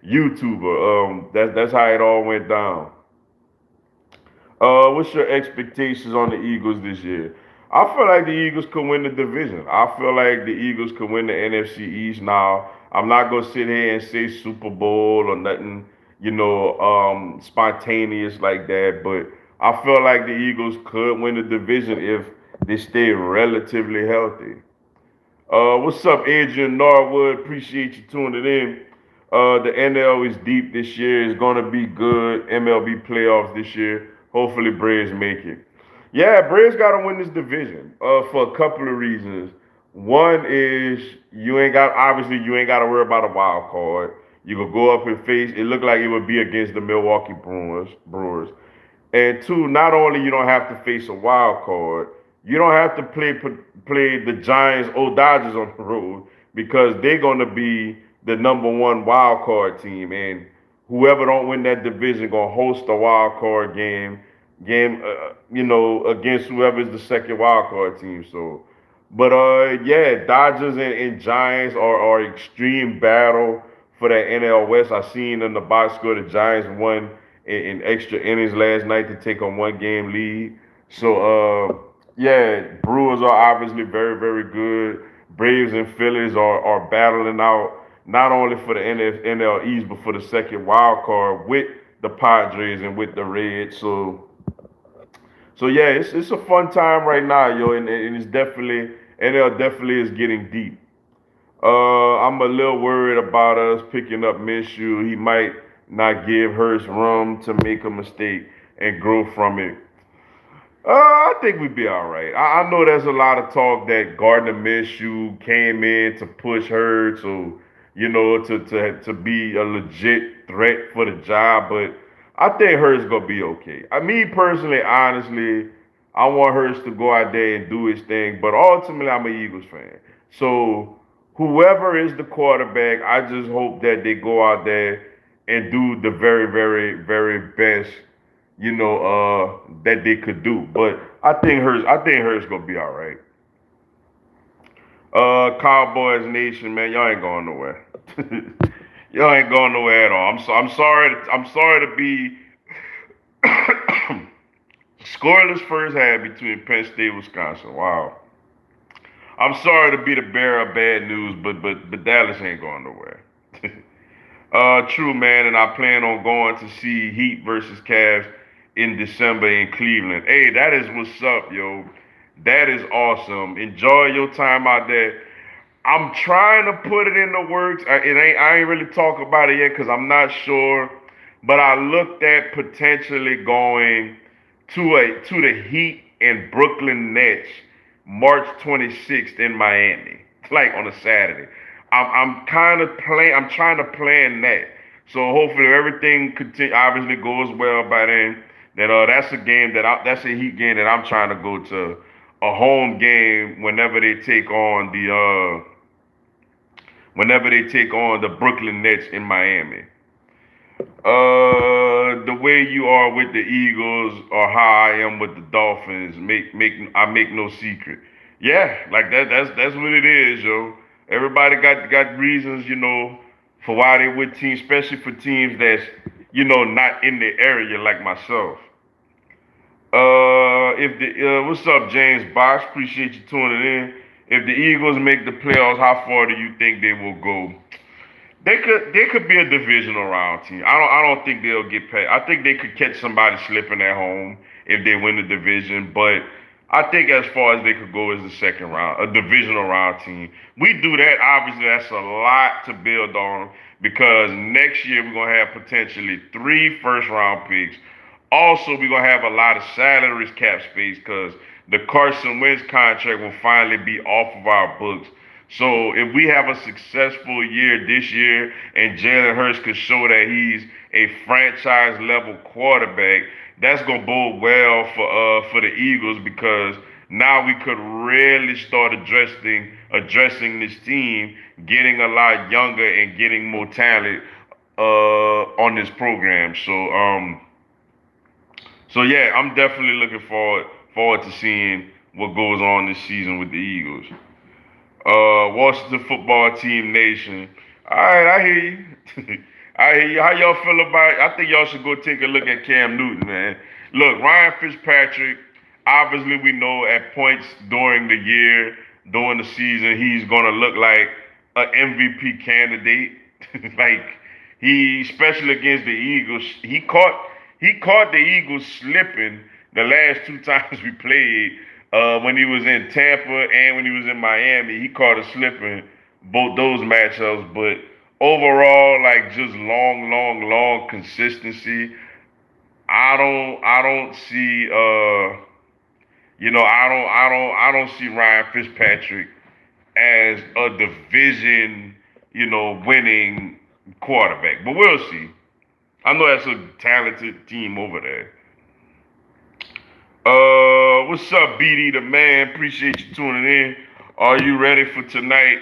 YouTuber. That's how it all went down. What's your expectations on the Eagles this year? I feel like the Eagles could win the division. I feel like the Eagles could win the NFC East. Now, I'm not gonna sit here and say Super Bowl or nothing, spontaneous like that. But I feel like the Eagles could win the division if they stay relatively healthy. What's up, Adrian Norwood? Appreciate you tuning in. The NL is deep this year. It's gonna be good. MLB playoffs this year. Hopefully, Braves make it. Yeah, Braves gotta win this division. For a couple of reasons. One is you ain't gotta worry about a wild card. You could go up and face. It looked like it would be against the Milwaukee Brewers. And two, not only you don't have to face a wild card, You don't have to play the Giants or Dodgers on the road because they're gonna be the number one wild card team, and whoever don't win that division gonna host a wild card game, against whoever's the second wild card team. So, but yeah, Dodgers and Giants are extreme battle for that NL West. I seen in the box score the Giants won in extra innings last night to take a 1 game lead. So yeah, Brewers are obviously very, very good. Braves and Phillies are battling out not only for the NL East but for the second wild card with the Padres and with the Reds. So yeah, it's a fun time right now, yo, and it's definitely NL definitely is getting deep. I'm a little worried about us picking up Minshew. He might not give Hurst room to make a mistake and grow from it. I think we'd be all right. I know there's a lot of talk that Gardner Minshew came in to push Hurts or to be a legit threat for the job, but I think Hurts gonna be okay. Me personally, honestly, I want Hurts to go out there and do his thing, but ultimately I'm an Eagles fan. So whoever is the quarterback, I just hope that they go out there and do the very, very, very best that they could do. But I think Hurts gonna be all right. Cowboys Nation, man, y'all ain't going nowhere. Y'all ain't going nowhere at all. I'm sorry. I'm sorry to be scoreless first half between Penn State and Wisconsin. Wow. I'm sorry to be the bearer of bad news, but Dallas ain't going nowhere. True, man, and I plan on going to see Heat versus Cavs in December in Cleveland. Hey, that is what's up, yo. That is awesome. Enjoy your time out there. I'm trying to put it in the works. I ain't really talk about it yet because I'm not sure. But I looked at potentially going to the Heat and Brooklyn Nets March 26th in Miami, like on a Saturday. I'm kind of playing. I'm trying to plan that. So hopefully everything obviously goes well by then. That's a game that's a Heat game that I'm trying to go to, a home game whenever they take on the Brooklyn Nets in Miami. The way you are with the Eagles or how I am with the Dolphins make no secret. Yeah, like that's what it is, yo. Everybody got reasons, for why they with teams, especially for teams that's not in the area like myself. If the What's up, James Box? Appreciate you tuning in. If the Eagles make the playoffs, how far do you think they will go? They could be a divisional round team. I don't think they'll get past. I think they could catch somebody slipping at home if they win the division, but I think as far as they could go is the second round, a divisional round team. We do that, obviously that's a lot to build on because next year we're gonna have potentially 3 first round picks. Also, we're gonna have a lot of salaries cap space because the Carson Wentz contract will finally be off of our books. So if we have a successful year this year and Jalen Hurts could show that he's a franchise level quarterback, that's gonna bode well for the Eagles because now we could really start addressing this team, getting a lot younger and getting more talent on this program. So yeah, I'm definitely looking forward to seeing what goes on this season with the Eagles. Washington Football Team Nation. All right, I hear you. I hear you. How y'all feel about it? I think y'all should go take a look at Cam Newton, man. Look, Ryan Fitzpatrick, obviously we know at points during the year, during the season, he's going to look like an MVP candidate. Like, especially against the Eagles, he caught the Eagles slipping the last 2 times we played. When he was in Tampa and when he was in Miami, he caught us slipping both those matchups. But overall, like just long consistency. I don't see I don't see Ryan Fitzpatrick as a division, winning quarterback. But we'll see. I know that's a talented team over there. What's up, BD the man? Appreciate you tuning in. Are you ready for tonight?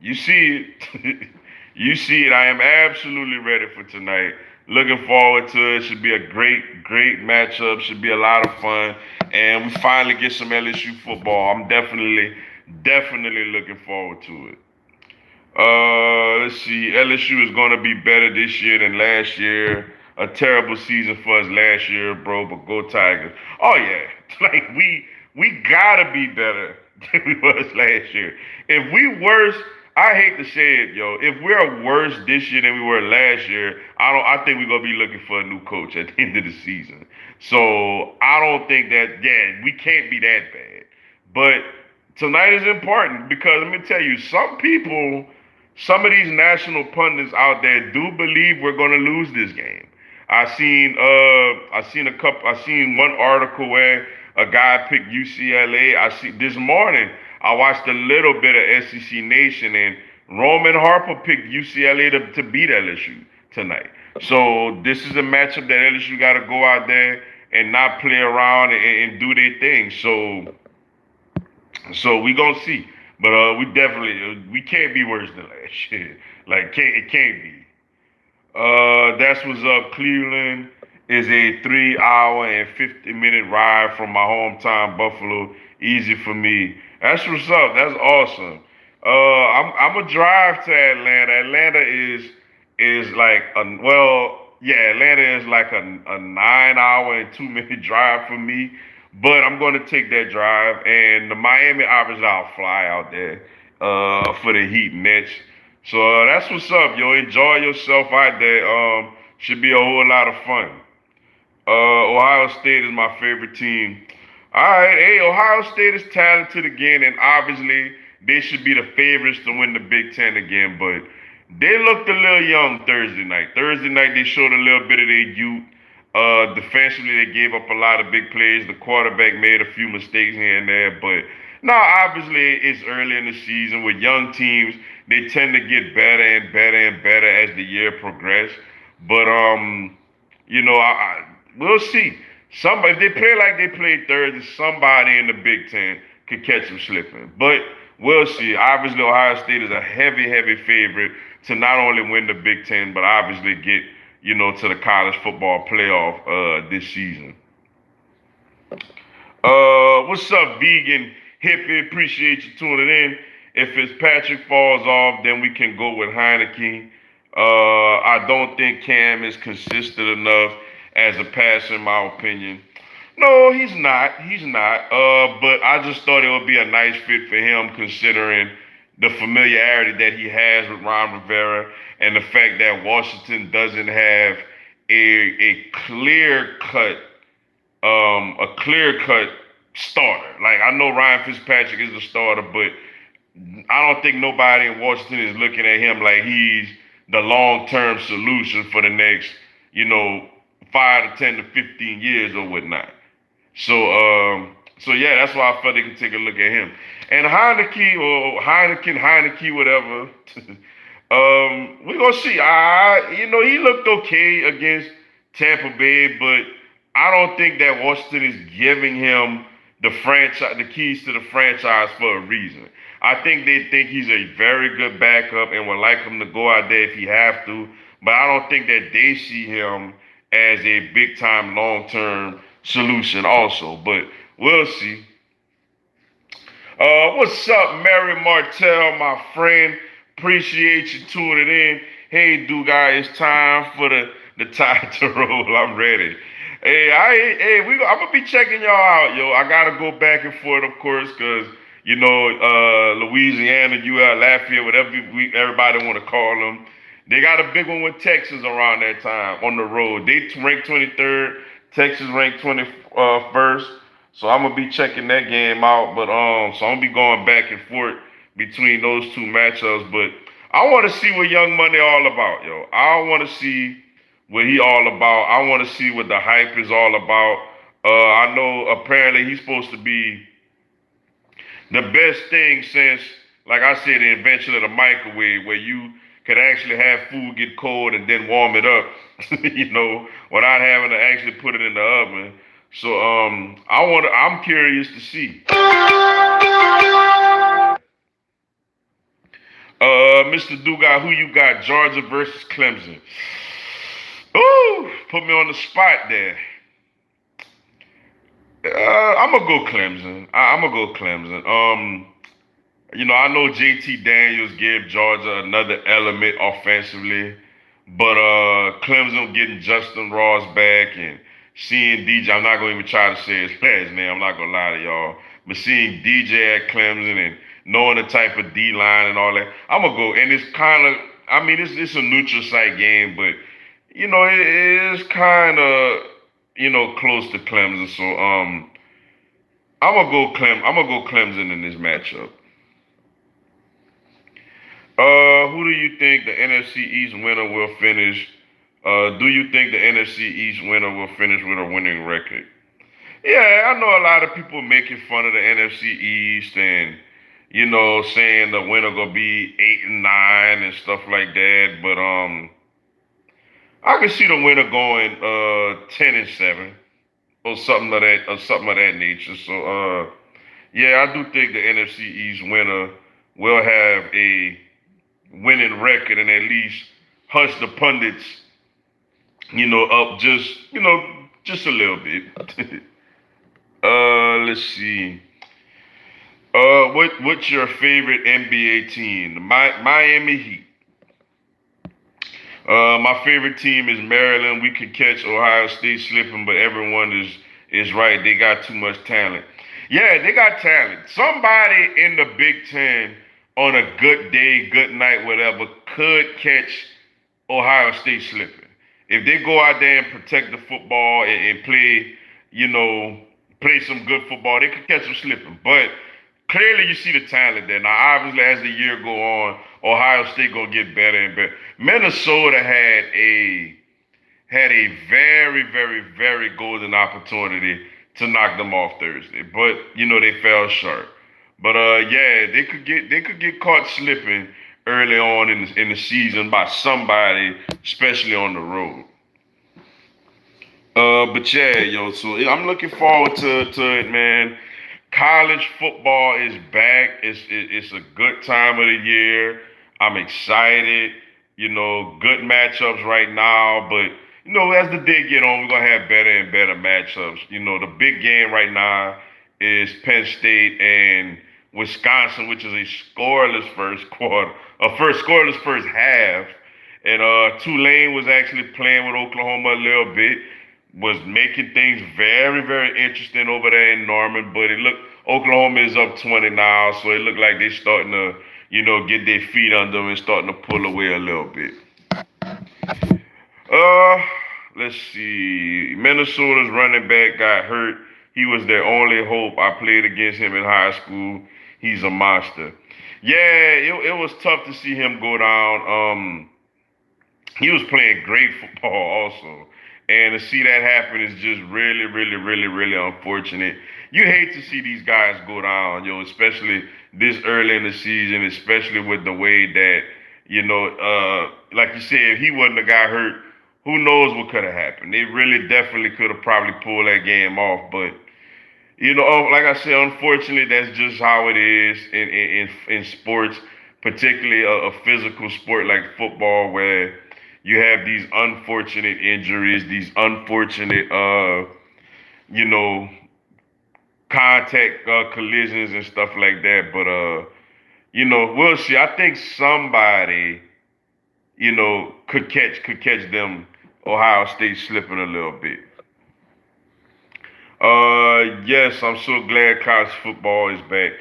You see it. You see it. I am absolutely ready for tonight. Looking forward to it. Should be a great matchup. Should be a lot of fun. And we finally get some LSU football. I'm definitely looking forward to it. Let's see. LSU is gonna be better this year than last year. A terrible season for us last year, bro. But go Tigers! Oh yeah, like we gotta be better than we was last year. If we worse, I hate to say it, yo. If we're worse this year than we were last year, I think we're gonna be looking for a new coach at the end of the season. So I don't think that. Yeah, we can't be that bad. But tonight is important because let me tell you, some of these national pundits out there do believe we're going to lose this game. I seen one article where a guy picked UCLA. I see this morning. I watched a little bit of SEC Nation and Roman Harper picked UCLA to beat LSU tonight. So this is a matchup that LSU got to go out there and not play around and do their thing. So we gonna see. But we definitely we can't be worse than last year. Like it can't be. That's what's up. Cleveland is a 3 hour and 50 minute ride from my hometown Buffalo. Easy for me. That's what's up. That's awesome. I'm a drive to Atlanta. Atlanta is like Atlanta is like a 9 hour and 2 minute drive for me. But I'm going to take that drive. And the Miami, obviously, I'll fly out there for the Heat Nets. So that's what's up, yo. Enjoy yourself out there. Should be a whole lot of fun. Ohio State is my favorite team. All right, hey, Ohio State is talented again, and obviously they should be the favorites to win the Big Ten again. But they looked a little young Thursday night. Thursday night they showed a little bit of their youth. Defensively, they gave up a lot of big plays. The quarterback made a few mistakes here and there, but now obviously it's early in the season with young teams. They tend to get better and better and better as the year progresses. But we'll see. Somebody if they play like they played Thursday, somebody in the Big Ten could catch them slipping. But we'll see. Obviously, Ohio State is a heavy favorite to not only win the Big Ten, but obviously get to the college football playoff this season. What's up, vegan hippie? Appreciate you tuning in. If Fitzpatrick falls off, then we can go with Heineke. I don't think Cam is consistent enough as a passer, in my opinion. No, he's not. He's not. But I just thought it would be a nice fit for him, considering the familiarity that he has with Ron Rivera and the fact that Washington doesn't have a clear cut starter. Like I know Ryan Fitzpatrick is the starter, but I don't think nobody in Washington is looking at him like he's the long-term solution for the next, 5 to 10 to 15 years or whatnot. So yeah, that's why I felt they could take a look at him. And Heineke or Heineke, whatever. We're gonna see. He looked okay against Tampa Bay, but I don't think that Washington is giving him the keys to the franchise for a reason. I think they think he's a very good backup and would like him to go out there if he have to, but I don't think that they see him as a big time long term solution also. But we'll see. What's up, Mary Martell, my friend? Appreciate you tuning in. Hey, guys, it's time for the tide to roll. I'm ready. I'm gonna be checking y'all out, yo. I gotta go back and forth, of course, cause Louisiana, Lafayette, whatever everybody want to call them. They got a big one with Texas around that time on the road. They ranked 23rd. Texas ranked 21st. So I'm gonna be checking that game out. But so I'm gonna be going back and forth between those two matchups. But I want to see what Young Money all about, yo. I want to see what he all about. I want to see what the hype is all about. I know apparently he's supposed to be the best thing since, like I said, the invention of the microwave, where you could actually have food get cold and then warm it up, without having to actually put it in the oven. So I'm curious to see. Mr. Dugas, who you got? Georgia versus Clemson. Ooh, put me on the spot there. I'm gonna go Clemson. I'm gonna go Clemson. I know JT Daniels gave Georgia another element offensively, but Clemson getting Justin Ross back and seeing DJ. I'm not gonna even try to say his last name. I'm not gonna lie to y'all, but seeing DJ at Clemson and knowing the type of D line and all that, I'm gonna go. And it's kind of, I mean, it's a neutral site game, but it is kind of close to Clemson. So I'm gonna go Clemson in this matchup. Who do you think the NFC East winner will finish? Do you think the NFC East winner will finish with a winning record? Yeah, I know a lot of people making fun of the NFC East and saying the winner gonna be 8-9 and stuff like that. But I can see the winner going 10-7 or something of that nature. So yeah, I do think the NFC East winner will have a winning record and at least hush the pundits, up just a little bit. Let's see. What's your favorite NBA team? Miami Heat. My favorite team is Maryland. We could catch Ohio State slipping, but everyone is right. They got too much talent. Yeah, they got talent. Somebody in the Big Ten on a good day, good night, whatever, could catch Ohio State slipping. If they go out there and protect the football and play, play some good football, they could catch them slipping. But clearly you see the talent there. Now, obviously, as the year go on, Ohio State gonna get better and better. Minnesota had a very, very, very golden opportunity to knock them off Thursday, but they fell short. But yeah, they could get caught slipping early on in the season by somebody, especially on the road. But yeah, yo, so I'm looking forward to it, man. College football is back. It's a good time of the year. I'm excited. Good matchups right now. But as the day get on, we're gonna have better and better matchups. The big game right now is Penn State and Wisconsin, which is a scoreless first quarter, a first scoreless first half. And Tulane was actually playing with Oklahoma a little bit, was making things very, very interesting over there in Norman. But it looked Oklahoma is up 20 now, so it looked like they're starting to, get their feet under them and starting to pull away a little bit. Uh, let's see. Minnesota's running back got hurt. He was their only hope. I played against him in high school. He's a monster. Yeah, it was tough to see him go down. He was playing great football also. And to see that happen is just really, really, really, really unfortunate. You hate to see these guys go down, especially this early in the season, especially with the way that, like you said, if he wasn't the guy hurt, who knows what could have happened. They really definitely could have probably pulled that game off. But, like I said, unfortunately, that's just how it is in sports, particularly a physical sport like football where you have these unfortunate injuries, these unfortunate, you know, contact collisions and stuff like that. But we'll see. I think somebody, could catch them Ohio State slipping a little bit. Yes, I'm so glad college football is back.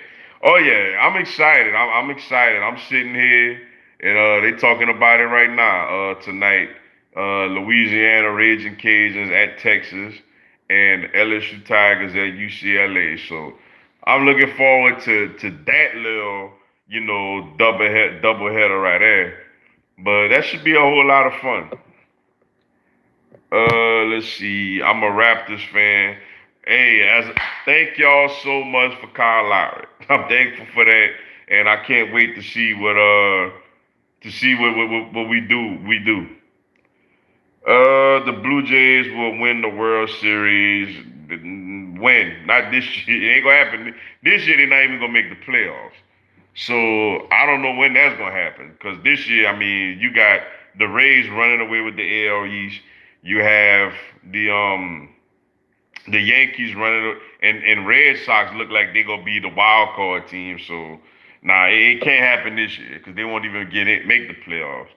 Oh yeah, I'm excited. I'm excited. I'm sitting here and they talking about it right now. Tonight, Louisiana Raging Cajuns at Texas and LSU Tigers at UCLA. So I'm looking forward to that little, double header right there. But that should be a whole lot of fun. Let's see. I'm a Raptors fan. Hey, thank y'all so much for Kyle Lowry. I'm thankful for that, and I can't wait to see what we do. The Blue Jays will win the World Series. When? Not this year. It ain't gonna happen. This year they're not even gonna make the playoffs. So I don't know when that's gonna happen. Cause this year, I mean, you got the Rays running away with the AL East. You have the Yankees running, and Red Sox look like they're gonna be the wild card team. So nah, it can't happen this year because they won't even make the playoffs.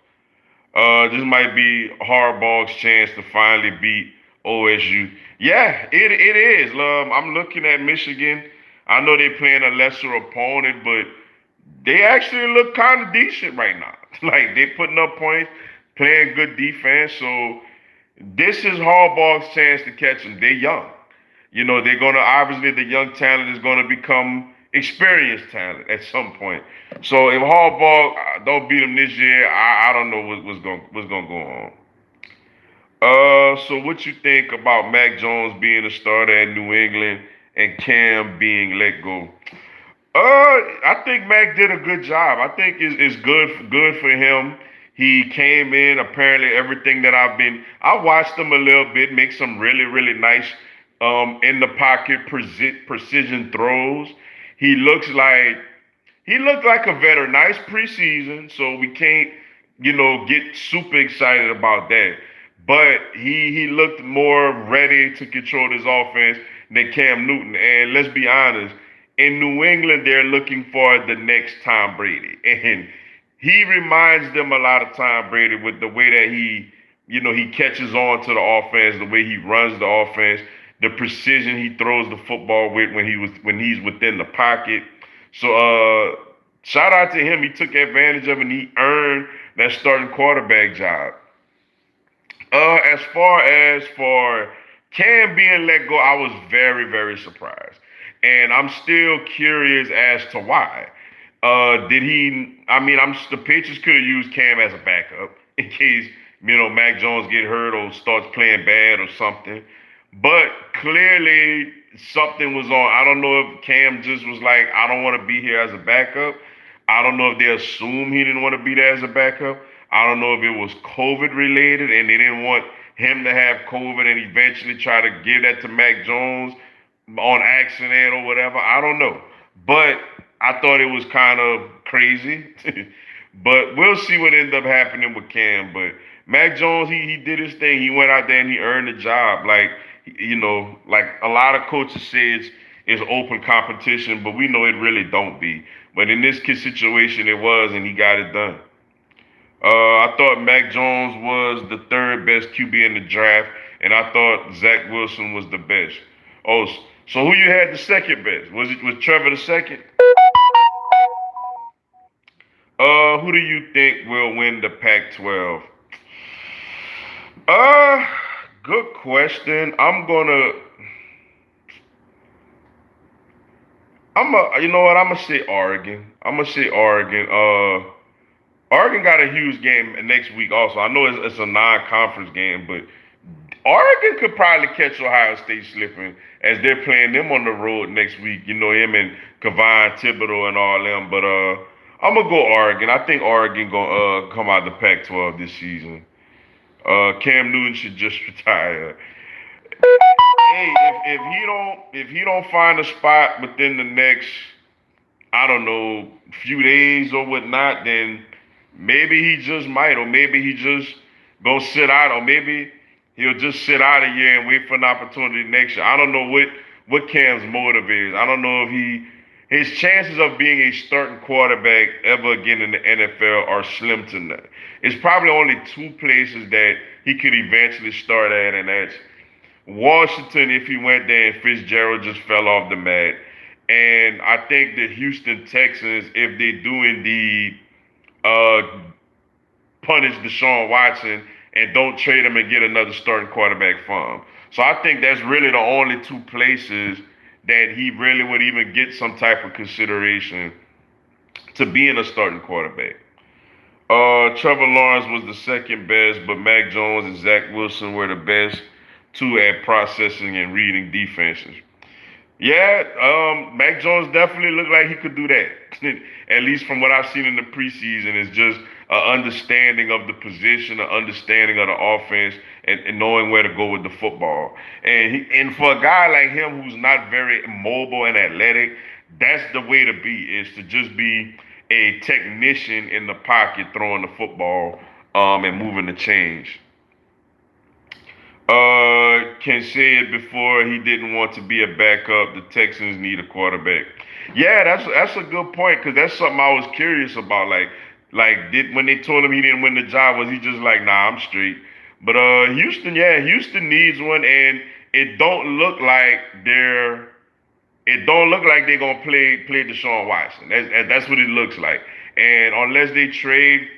This might be Harbaugh's chance to finally beat OSU. Yeah, it is. I'm looking at Michigan. I know they're playing a lesser opponent, but they actually look kind of decent right now. Like they putting up points, playing good defense. So this is Harbaugh's chance to catch them. They're young. They're gonna obviously the young talent is gonna become experienced talent at some point. So if Harbaugh don't beat him this year, I don't know what's gonna go on. So what you think about Mac Jones being a starter at New England and Cam being let go? I think Mac did a good job. I think it's good for him. He came in apparently everything that I watched him a little bit, make some really really nice in the pocket precision throws. He looks like he looked like a veteran. Nice preseason, so we can't get super excited about that. But he looked more ready to control his offense than Cam Newton. And let's be honest, in New England, they're looking for the next Tom Brady. And he reminds them a lot of Tom Brady with the way that he catches on to the offense, the way he runs the offense, the precision he throws the football with when he's within the pocket. So shout out to him. He took advantage of it and he earned that starting quarterback job. As far as for Cam being let go, I was very, very surprised. And I'm still curious as to why. Did he? I mean, the Patriots could have used Cam as a backup in case Mac Jones get hurt or starts playing bad or something. But clearly something was on. I don't know if Cam just was like, I don't want to be here as a backup. I don't know if they assumed he didn't want to be there as a backup. I don't know if it was COVID related and they didn't want him to have COVID and eventually try to give that to Mac Jones on accident or whatever. I don't know. But I thought it was kind of crazy. But we'll see what ends up happening with Cam. But Mac Jones, he did his thing. He went out there and he earned the job. Like a lot of coaches say it's open competition, but we know it really don't be. But in this kid situation, it was, and he got it done. I thought Mac Jones was the third best QB in the draft, and I thought Zach Wilson was the best. Oh, so who you had the second best? Was Trevor the second? Who do you think will win the Pac-12? Good question. You know what? I'm gonna say Oregon. Oregon got a huge game next week also. I know it's a non-conference game, but Oregon could probably catch Ohio State slipping as they're playing them on the road next week. Him and Kevon Thibodeau and all them. But I'm gonna go Oregon. I think Oregon gonna come out of the Pac-12 this season. Cam Newton should just retire. Hey, if he don't find a spot within the next, I don't know, few days or whatnot, then maybe he just might, or maybe he just gonna sit out, or maybe he'll just sit out a year and wait for an opportunity next year. I don't know what Cam's motive is. I don't know if his chances of being a starting quarterback ever again in the NFL are slim to none. It's probably only two places that he could eventually start at, and that's Washington if he went there and Fitzgerald just fell off the mat. And I think the Houston Texans, if they do indeed punish Deshaun Watson and don't trade him and get another starting quarterback from him. So I think that's really the only two places that he really would even get some type of consideration to being a starting quarterback. Trevor Lawrence was the second best, but Mac Jones and Zach Wilson were the best two at processing and reading defenses. Yeah, Mac Jones definitely looked like he could do that. At least from what I've seen in the preseason, it's just understanding of the position, an understanding of the offense, and knowing where to go with the football. And for a guy like him who's not very mobile and athletic, that's the way to be, is to just be a technician in the pocket throwing the football and moving the change. Can say it before, he didn't want to be a backup. The Texans need a quarterback. Yeah, that's a good point, because that's something I was curious about. Like did when they told him he didn't win the job, was he just like, nah, I'm straight? But Houston needs one, and it don't look like they're gonna play Deshaun Watson. That's what it looks like. And unless they trade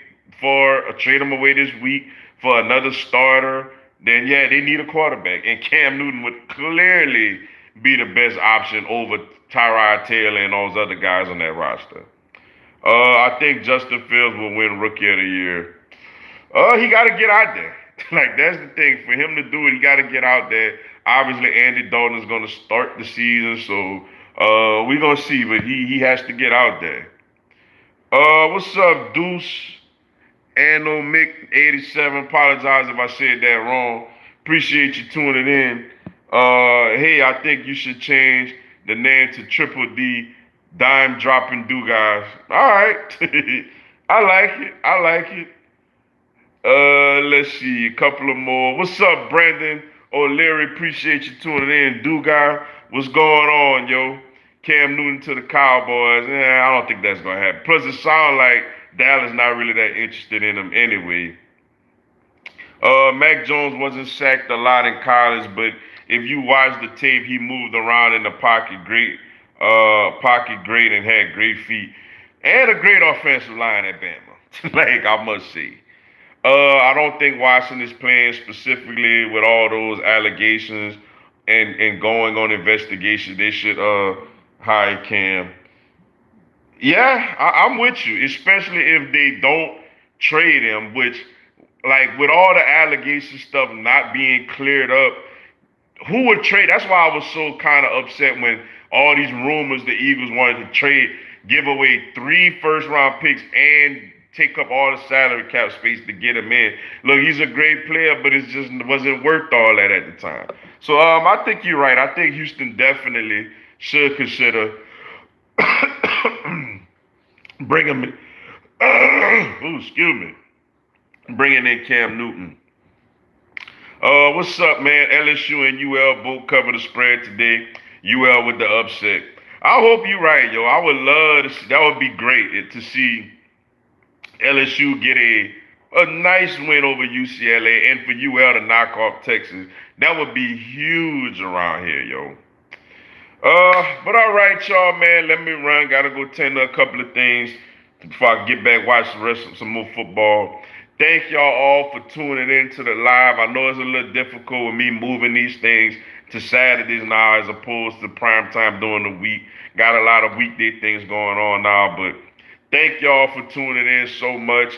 him away this week for another starter, then yeah, they need a quarterback. And Cam Newton would clearly be the best option over Tyrod Taylor and all those other guys on that roster. I think Justin Fields will win Rookie of the Year. He got to get out there. Like, that's the thing. For him to do it, he got to get out there. Obviously, Andy Dalton's going to start the season, so we're going to see. But he has to get out there. What's up, Deuce? Anno Mick 87. Apologize if I said that wrong. Appreciate you tuning in. Hey, I think you should change the name to Triple D, Dime Dropping Do Guys. All right. I like it. Let's see, a couple of more. What's up, Brandon O'Leary? Appreciate you tuning in. Do Guy, what's going on, yo? Cam Newton to the Cowboys. I don't think that's gonna happen. Plus, it sounds like Dallas not really that interested in him anyway. Mac Jones wasn't sacked a lot in college, but if you watch the tape, he moved around in the pocket great, and had great feet, and a great offensive line at Bama. Like, I must say. I don't think Washington is playing specifically with all those allegations and going on investigation. They should hire Cam. Yeah, I'm with you, especially if they don't trade him, which, like, with all the allegation stuff not being cleared up, who would trade? That's why I was so kind of upset when all these rumors the Eagles wanted to trade, give away 3 first-round picks and take up all the salary cap space to get him in. Look, he's a great player, but it just wasn't worth all that at the time. So I think you're right. I think Houston definitely should consider bringing him. Bringing in Cam Newton. What's up, man? LSU and UL both cover the spread today. UL with the upset. I hope you're right, yo. I would love to see. That would be great to see LSU get a nice win over UCLA, and for UL to knock off Texas. That would be huge around here, yo. But all right, y'all, man. Let me run. Gotta go tend to a couple of things before I get back, watch the rest of some more football. Thank y'all all for tuning in to the live. I know it's a little difficult with me moving these things to Saturdays now as opposed to prime time during the week. Got a lot of weekday things going on now, but thank y'all for tuning in so much.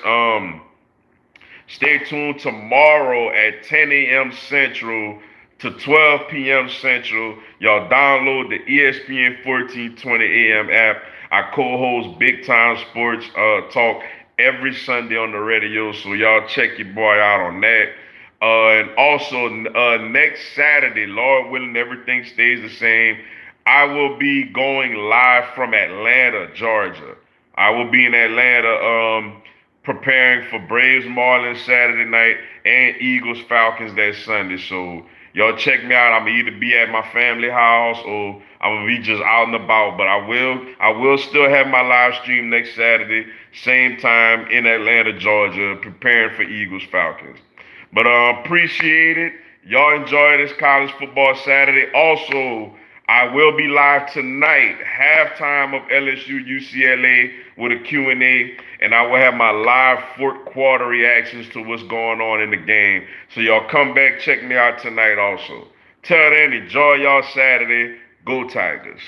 Stay tuned tomorrow at 10 a.m. Central to 12 p.m. Central. Y'all download the ESPN 1420 a.m. app. I co-host Big Time Sports Talk every Sunday on the radio, so y'all check your boy out on that. And also, next Saturday, Lord willing, everything stays the same, I will be going live from Atlanta, Georgia. I will be in Atlanta preparing for Braves Marlins Saturday night and Eagles Falcons that Sunday. So y'all check me out. I'm gonna either be at my family house or I'm gonna be just out and about. But I will still have my live stream next Saturday, same time in Atlanta, Georgia, preparing for Eagles Falcons. But appreciate it. Y'all enjoy this college football Saturday. Also, I will be live tonight, halftime of LSU UCLA with a Q&A, and I will have my live fourth quarter reactions to what's going on in the game. So y'all come back, check me out tonight also. Till then, enjoy y'all Saturday. Go Tigers.